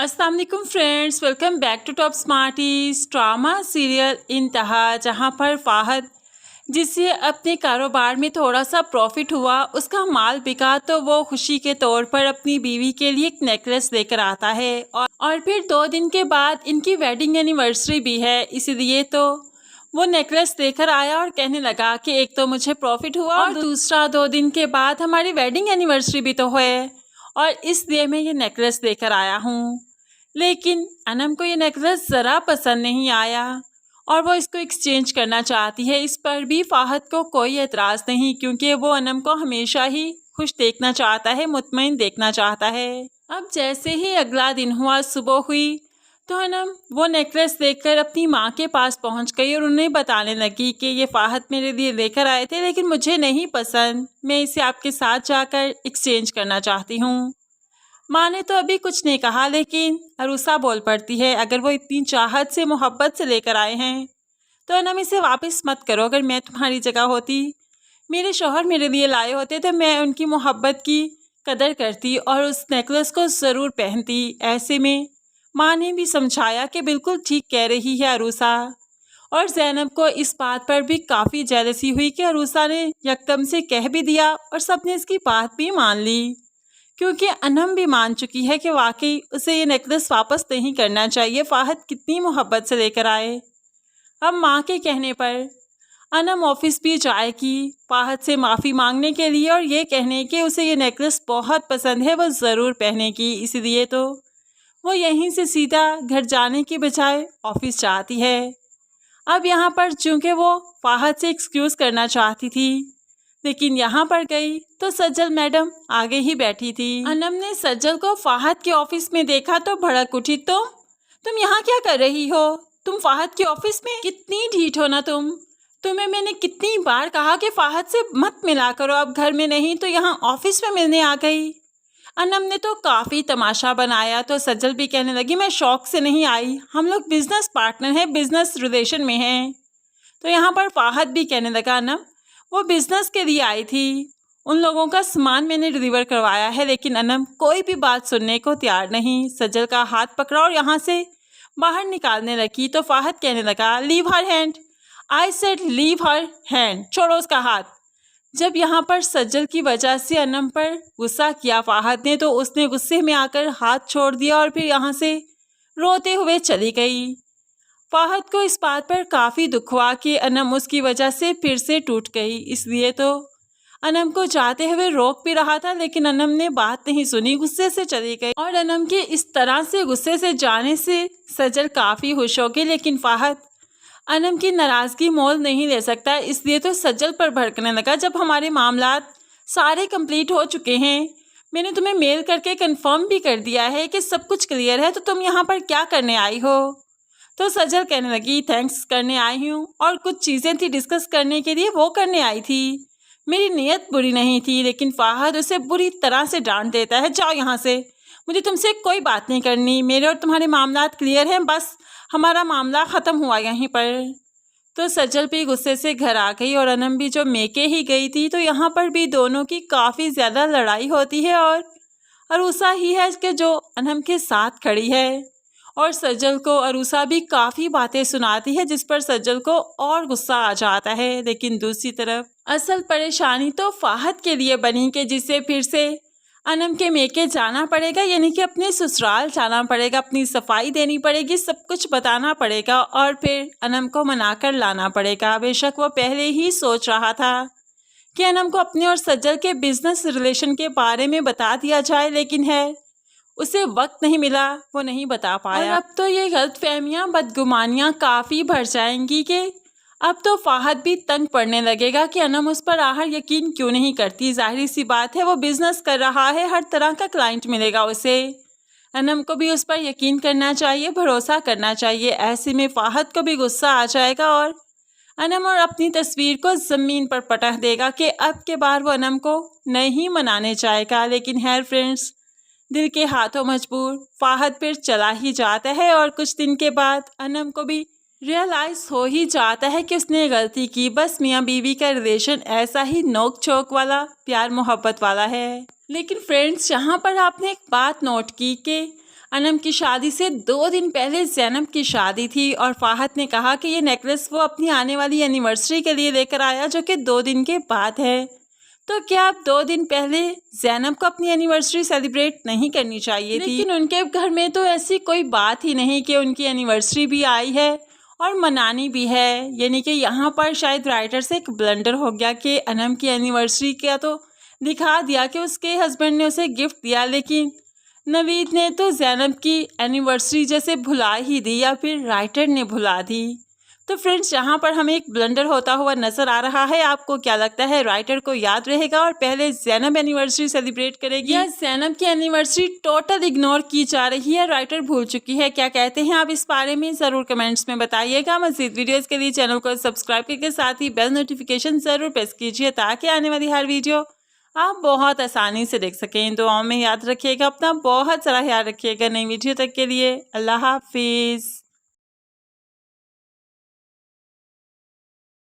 अस्सलाम वालेकुम friends, welcome back to top smarties. Drama serial Inteha, जहां पर फ़ाहद जिससे अपने कारोबार में थोड़ा सा प्रॉफिट हुआ, उसका माल बिका तो वो खुशी के तौर पर अपनी बीवी के लिए एक नेकलेस लेकर आता है और फिर 2 दिन के बाद इनकी वेडिंग एनिवर्सरी भी है, इसलिए तो वो नेकलेस लेकर आया और कहने लगा कि एक तो मुझे प्रॉफिट हुआ और दूसरा 2 दिन के बाद हमारी वेडिंग एनिवर्सरी भी तो है और इसलिए मैं ये नेकलेस लेकर आया हूँ। लेकिन अनम को ये नेकलेस ज़रा पसंद नहीं आया और वो इसको एक्सचेंज करना चाहती है। इस पर भी फ़ाहद को कोई एतराज़ नहीं, क्योंकि वो अनम को हमेशा ही खुश देखना चाहता है, मुतमईन देखना चाहता है। अब जैसे ही अगला दिन हुआ, सुबह हुई, तो अनम वो नेकलेस देखकर अपनी माँ के पास पहुँच गई और उन्हें बताने लगी कि ये फ़ाहद मेरे लिए लेकर आए थे, लेकिन मुझे नहीं पसंद, मैं इसे आपके साथ जाकर एक्सचेंज करना चाहती हूँ। माँ ने तो अभी कुछ नहीं कहा, लेकिन अरूसा बोल पड़ती है, अगर वो इतनी चाहत से मोहब्बत से लेकर आए हैं तो अनम इसे वापस मत करो। अगर मैं तुम्हारी जगह होती, मेरे शौहर मेरे लिए लाए होते, तो मैं उनकी मोहब्बत की कदर करती और उस नेकलेस को ज़रूर पहनती। ऐसे में माँ ने भी समझाया कि बिल्कुल ठीक कह रही है अरूसा। और ज़ैनब को इस बात पर भी काफ़ी जेलसी हुई कि अरूसा ने यकदम से कह भी दिया और सबने इसकी बात भी मान ली, क्योंकि अनम भी मान चुकी है कि वाकई उसे ये नेकलेस वापस नहीं करना चाहिए। फ़ाहद कितनी मोहब्बत से लेकर आए। अब माँ के कहने पर अनम ऑफिस भी जाएगी फ़ाहद से माफ़ी मांगने के लिए और ये कहने कि उसे ये नेकलेस बहुत पसंद है, वो ज़रूर पहनेगी। इसलिए तो वो यहीं से सीधा घर जाने की बजाय ऑफिस जाती है। अब यहाँ पर चूँकि वो फ़ाहद से एक्सक्यूज़ करना चाहती थी, लेकिन यहाँ पर गई तो सज्जल मैडम आगे ही बैठी थी। अनम ने सज्जल को फ़ाहद के ऑफिस में देखा तो भड़क उठी। तुम यहाँ क्या कर रही हो? तुम फ़ाहद के ऑफिस में? कितनी ढीठ हो ना तुम। तुम्हें मैंने कितनी बार कहा कि फ़ाहद से मत मिला करो, अब घर में नहीं तो यहाँ ऑफिस में मिलने आ गई। अनम ने तो काफ़ी तमाशा बनाया, तो सज्जल भी कहने लगी, मैं शौक से नहीं आई, हम लोग बिजनेस पार्टनर हैं, बिजनेस रिलेशन में हैं। तो यहाँ पर फ़ाहद भी कहने लगा, अनम वो बिज़नेस के लिए आई थी, उन लोगों का सामान मैंने डिलीवर करवाया है। लेकिन अनम कोई भी बात सुनने को तैयार नहीं, सज्जल का हाथ पकड़ा और यहाँ से बाहर निकालने लगी। तो फ़ाहद कहने लगा, leave her hand, I said leave her hand, छोड़ो उसका हाथ। जब यहाँ पर सज्जल की वजह से अनम पर गुस्सा किया फ़ाहद ने, तो उसने गुस्से में आकर हाथ छोड़ दिया और फिर यहाँ से रोते हुए चली गई। फ़ाहद को इस बात पर काफ़ी दुख हुआ कि अनम उसकी वजह से फिर से टूट गई, इसलिए तो अनम को जाते हुए रोक भी रहा था, लेकिन अनम ने बात नहीं सुनी, गुस्से से चली गई। और अनम के इस तरह से गुस्से से जाने से सज्जल काफ़ी खुश हो गई, लेकिन फ़ाहद अनम की नाराज़गी मोल नहीं ले सकता, इसलिए तो सज्जल पर भड़कने लगा। जब हमारे मामलात सारे कंप्लीट हो चुके हैं, मैंने तुम्हें मेल करके कंफर्म भी कर दिया है कि सब कुछ क्लियर है, तो तुम यहाँ पर क्या करने आई हो? तो सज्जल कहने लगी, थैंक्स करने आई हूँ और कुछ चीज़ें थी डिस्कस करने के लिए, वो करने आई थी। मेरी नीयत बुरी नहीं थी, लेकिन फ़ाहद उसे बुरी तरह से डांट देता है, जाओ यहाँ से, मुझे तुमसे कोई बात नहीं करनी, मेरे और तुम्हारे मामलात क्लियर हैं, बस हमारा मामला ख़त्म हुआ यहीं पर। तो सज्जल भी गुस्से से घर आ गई और अनम भी जो मेके ही गई थी, तो यहाँ पर भी दोनों की काफ़ी ज़्यादा लड़ाई होती है और अरूसा ही है कि जो अनम के साथ खड़ी है और सज्जल को अरूसा भी काफ़ी बातें सुनाती है, जिस पर सज्जल को और गुस्सा आ जाता है। लेकिन दूसरी तरफ असल परेशानी तो फ़ाहद के लिए बनी कि जिसे फिर से अनम के मेके जाना पड़ेगा, यानी कि अपने ससुराल जाना पड़ेगा, अपनी सफाई देनी पड़ेगी, सब कुछ बताना पड़ेगा और फिर अनम को मनाकर लाना पड़ेगा। बेशक वो पहले ही सोच रहा था कि अनम को अपने और सज्जल के बिजनेस रिलेशन के बारे में बता दिया जाए, लेकिन है उसे वक्त नहीं मिला, वो नहीं बता पाया। और अब तो ये गलतफहमियाँ, बदगुमानियाँ काफ़ी बढ़ जाएंगी कि अब तो फ़ाहद भी तंग पड़ने लगेगा कि अनम उस पर आखिर यकीन क्यों नहीं करती। जाहिर सी बात है, वो बिज़नेस कर रहा है, हर तरह का क्लाइंट मिलेगा उसे, अनम को भी उस पर यकीन करना चाहिए, भरोसा करना चाहिए। ऐसे में फ़ाहद को भी गुस्सा आ जाएगा और अनम और अपनी तस्वीर को ज़मीन पर पटक देगा कि अब के बार वो अनम को नहीं मनाने जाएगा। लेकिन है फ्रेंड्स, दिल के हाथों मजबूर फ़ाहद फिर चला ही जाता है और कुछ दिन के बाद अनम को भी रियलाइज़ हो ही जाता है कि उसने गलती की। बस मियाँ बीवी का रिलेशन ऐसा ही नोक झोंक वाला, प्यार मोहब्बत वाला है। लेकिन फ्रेंड्स, यहाँ पर आपने एक बात नोट की कि अनम की शादी से 2 दिन पहले ज़ैनब की शादी थी और फ़ाहद ने कहा कि ये नेकलेस वो अपनी आने वाली एनिवर्सरी के लिए लेकर आया, जो कि 2 दिन के बाद है। तो क्या अब 2 दिन पहले ज़ैनब को अपनी एनिवर्सरी सेलिब्रेट नहीं करनी चाहिए थी? लेकिन उनके घर में तो ऐसी कोई बात ही नहीं कि उनकी एनिवर्सरी भी आई है और मनानी भी है। यानी कि यहाँ पर शायद राइटर से एक ब्लंडर हो गया कि अनम की एनिवर्सरी का तो दिखा दिया कि उसके हस्बैंड ने उसे गिफ्ट दिया, लेकिन नवीद ने तो ज़ैनब की एनिवर्सरी जैसे भुला ही दी या फिर राइटर ने भुला दी। तो फ्रेंड्स, यहाँ पर हमें एक ब्लंडर होता हुआ नज़र आ रहा है। आपको क्या लगता है, राइटर को याद रहेगा और पहले ज़ैनब एनिवर्सरी सेलिब्रेट करेगी या ज़ैनब की एनिवर्सरी टोटल इग्नोर की जा रही है, राइटर भूल चुकी है? क्या कहते हैं आप इस बारे में ज़रूर कमेंट्स में बताइएगा। मज़ीद वीडियोज़ के लिए चैनल को सब्सक्राइब करके साथ ही बेल नोटिफिकेशन ज़रूर प्रेस कीजिए ताकि आने वाली हर वीडियो आप बहुत आसानी से देख सकें। दुआओं में याद रखिएगा, अपना बहुत सारा ख्याल रखिएगा। नई वीडियो तक के लिए अल्लाह हाफिज़।